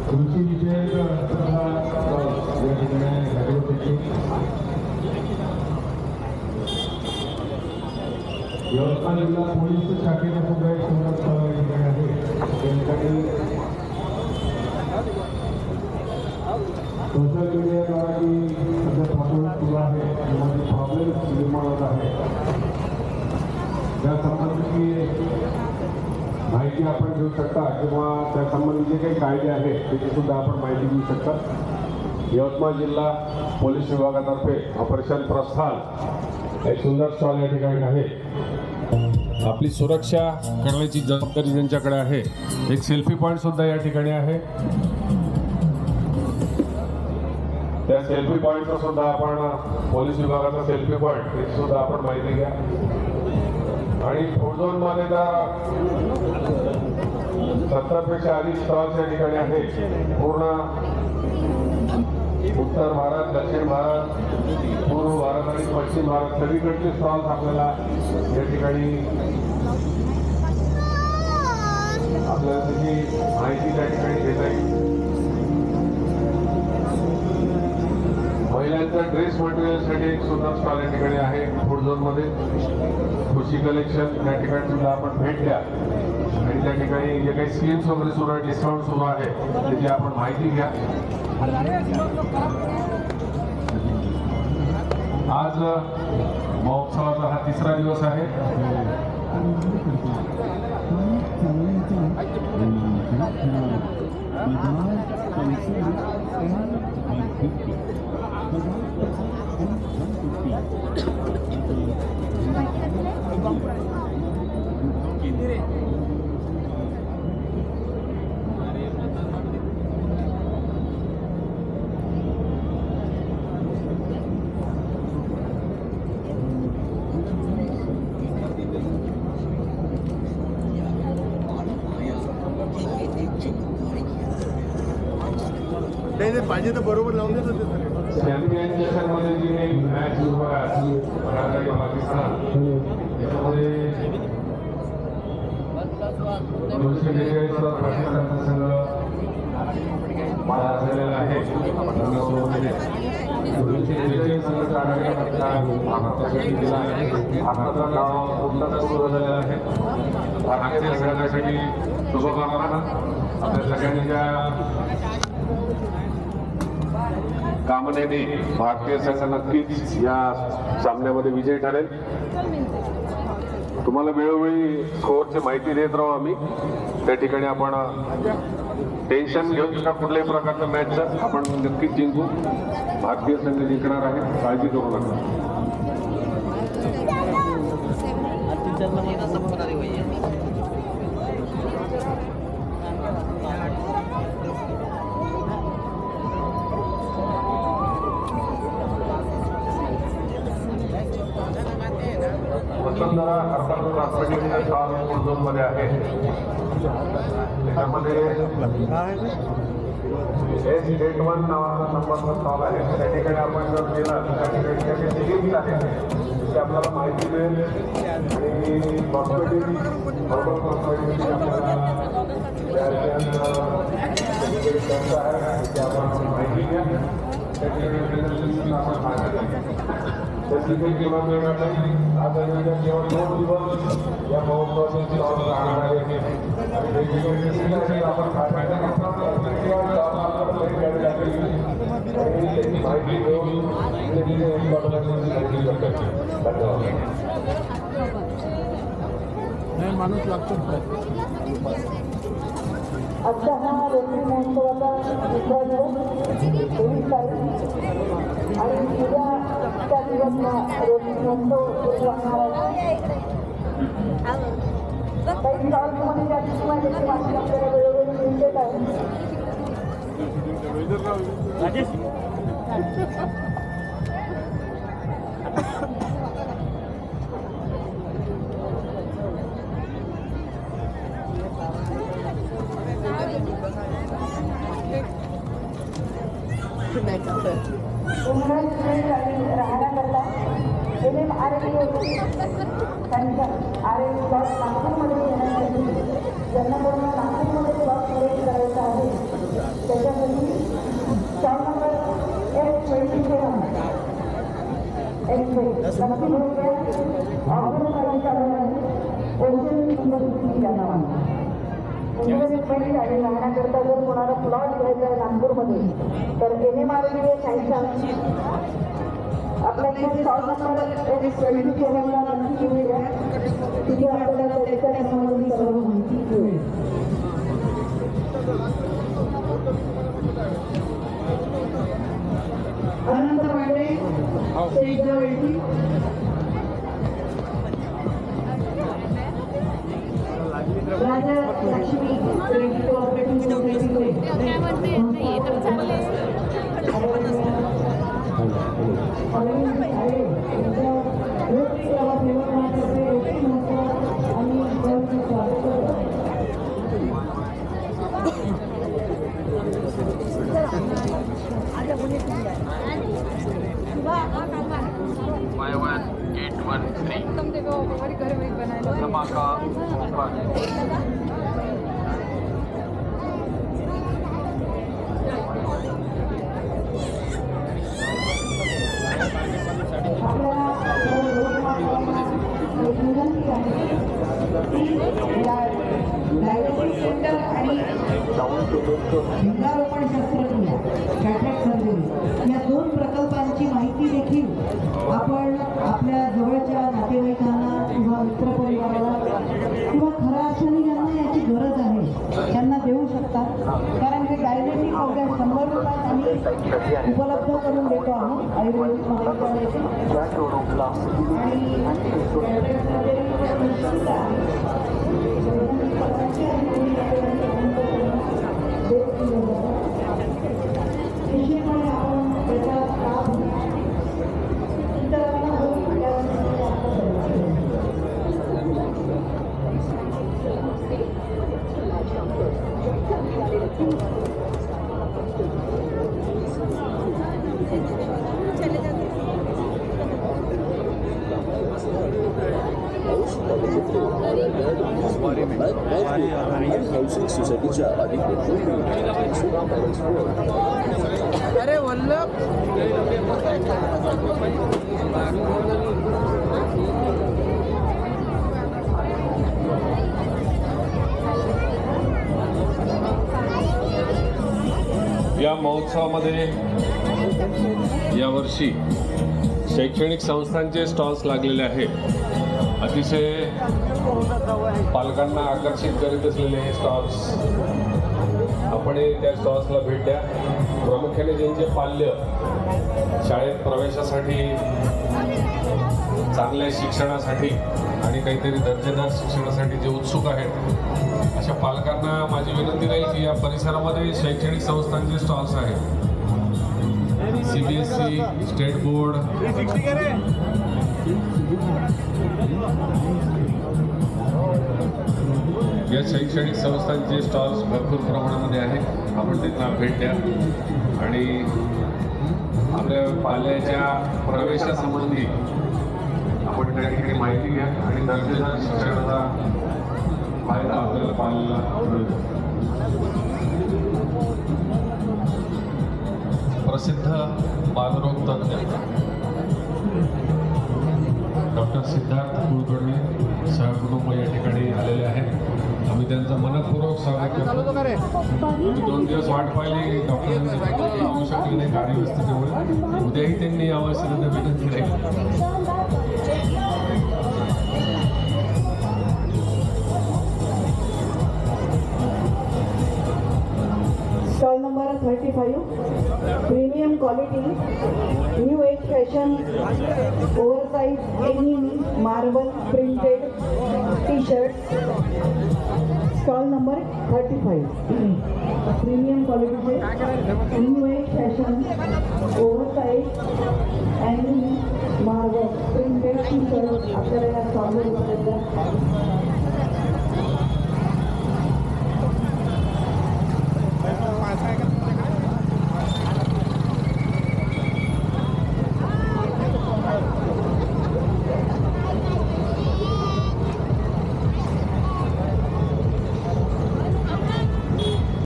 कृषी विषयक या ठिकाणी जागृतीची यवतमाळ जिल्हा पोलीस शाखेचा सुद्धा एक सुंदर स्थळ या ठिकाणी आहे. या ठिकाणी सोशल मीडियाद्वारा जी सध्या फसवणूक सुरू आहे त्यामध्ये प्रॉब्लेम निर्माण होत आहे. त्या संबंधी माहिती आपण घेऊ शकता किंवा त्या संबंधी जे काही कायदे आहेत त्याची सुद्धा आपण माहिती घेऊ शकता. यवतमाळ जिल्हा पोलीस विभागातर्फे ऑपरेशन प्रस्थान एक सुंदर स्टॉल या ठिकाणी आहे. आपली सुरक्षा करण्याची जबाबदारी त्यांच्याकडे आहे. एक सेल्फी पॉईंट सुद्धा या ठिकाणी आहे. त्या सेल्फी पॉईंटचा सुद्धा आपण पोलीस विभागाचा सेल्फी पॉईंट त्याची सुद्धा आपण माहिती घ्या. आणि फूड झोन मध्ये 70पेक्षा अधिक स्टॉल्स या ठिकाणी आहेत. पूर्ण उत्तर भारत, दक्षिण भारत, पूर्व भारत आणि पश्चिम भारत सगळीकडचे स्टॉल्स आपल्याला या ठिकाणी आपल्याला त्याची माहिती त्या ठिकाणी घेता येईल. महिलांच्या ड्रेस मटेरियलसाठी एक सुंदर स्टॉल या ठिकाणी आहे फूड झोन मध्ये. खुशी कलेक्शन या ठिकाणी सुद्धा आपण भेट द्या आणि त्या ठिकाणी जे काही स्कीम्स वगैरे सुरू आहे, डिस्काउंट सुरू आहे त्याची आपण माहिती घ्या. आज महोत्सवाचा हा तिसरा दिवस आहे. नाही पाहिजे तर बरोबर लावून देत होते. चॅम्पियन मध्ये जी एक मॅच सुरू आहे भारत आणि पाकिस्तान यामध्ये 243 पाकिस्तानचा संघ बाद झालेला आहे. 243 संघ भारतासाठी दिला आहे. भारताचा डाव पूर्ण सुरू झालेला आहे. भारतीय संघासाठी शुभकामना. आपल्या सगळ्यांच्या कामनेने भारतीय संघ नक्कीच या सामन्यामध्ये विजयी ठरेल. तुम्हाला वेळोवेळी स्कोअरची माहिती देत राहू आम्ही. त्या ठिकाणी आपण टेन्शन घेऊ नका कुठल्याही प्रकारच्या मॅचचं. आपण नक्कीच जिंकू. भारतीय संघ जिंकणार आहे, काळजी करू नका. वसुंधरा अर्थात हॉस्पिटलच्या स्टॉल फूड झोन मध्ये आहे. त्यामध्ये S81 नावाचा नंबरचा स्टॉल आहे. त्या ठिकाणी आपण जर गेला तर त्या ठिकाणी स्कीम्स आहेत ते आपल्याला माहिती मिळेल. आणि हॉस्पिटल बरोबर हॉस्पिटलची आपल्याला आहे आपण माहिती घ्या. त्या ठिकाणी आपण माहिती किंवा मिळणार नाही. आज केवळ 2 दिवस या महोत्सवाचे स्टॉल राहणार आहे. आणि वेगवेगळे आपण माहिती घेऊन माणूस लागतो. आजचा हा रोटरी महोत्सवाचा दुसरा दिवस 23 तारीख आणि उद्या त्या दिवसला रोटरी महोत्सव सुरू राहणार आहे. काही स्टॉल्समध्ये त्या दिवशी माहिती आपल्याला वेळोवेळी मिळून देत आहे. राहण्याकरता त्यांच्या नागपूरमध्ये येण्यासाठी ज्यांना कोरोना नागपूरमध्ये जॉब करायचा आहे त्याच्या नक्की भेटूया. इन्व्हेस्टमेंट आणि राहण्याकरता जर कोणाला प्लॉट घ्यायचा आहे नागपूरमध्ये तर NMRDA सँक्शन आपल्या इथे स्टॉल नंबर 27 ला नक्की भेटूया. तिथे आपल्याला त्याच्या संबंधी सर्व माहिती मिळेल. अनंत पांडे स्टेज वेळी राजा लक्ष्मी क्रेडिट कोऑपरेटिव्ह सोसायटीचे लिंगारोपण शस्त्रक्रिया कॅटरॅक्ट सर्जरी या दोन प्रकल्पांची माहिती देखील आपण आपल्या जवळच्या नातेवाईकांना किंवा मित्रपरिवाराला किंवा खऱ्या अर्थाने ज्यांना याची गरज आहे त्यांना देऊ शकता. कारण हे डायलेटिक अवघ्या 100 रुपयात आम्ही उपलब्ध करून देतो आहोत आयुर्वेदिक महाविद्यालयाचे. हाऊसिंग सोसायटीच्या अरे वल्लभ या महोत्सवामध्ये यावर्षी शैक्षणिक संस्थांचे स्टॉल्स लागलेले आहेत. अतिशय पालकांना आकर्षित करीत असलेले हे स्टॉल्स आपण त्या स्टॉल्सला भेट द्या. प्रामुख्याने ज्यांचे पाल्य शाळेत प्रवेशासाठी चांगल्या शिक्षणासाठी आणि काहीतरी दर्जेदार शिक्षणासाठी जे उत्सुक आहेत अशा पालकांना माझी विनंती राहील की या परिसरामध्ये शैक्षणिक संस्थांचे स्टॉल्स आहेत. CBSE, स्टेट बोर्ड, या शैक्षणिक संस्थांचे स्टॉल्स भरपूर प्रमाणामध्ये आहेत. आपण त्यांना भेट द्या आणि आपल्या पाल्याच्या प्रवेशासंबंधी आपण त्या ठिकाणी माहिती घ्या आणि दर्जेदार शिक्षणाचा फायदा आपल्याला पाल्याला मिळतो. प्रसिद्ध बालरोग तज्ञ डॉक्टर सिद्धार्थ कुलकर्णी सहकुटुंब या ठिकाणी आलेले आहेत. आम्ही त्यांचं मनपूर्वक स्वागत करतो. आम्ही 2 दिवस वाट पाहिली, डॉक्टरांनी येऊ शकले नाही कार्यव्यस्ततेमुळे. उद्याही त्यांनी यावं अशी विनंती राहील. Stall number 35 premium quality new age fashion oversize anime marble printed t-shirt. Stall number 35 premium क्वालिटीचे new age fashion oversize anime marble printed t-shirt आपल्याला या स्टॉलवर उपलब्ध.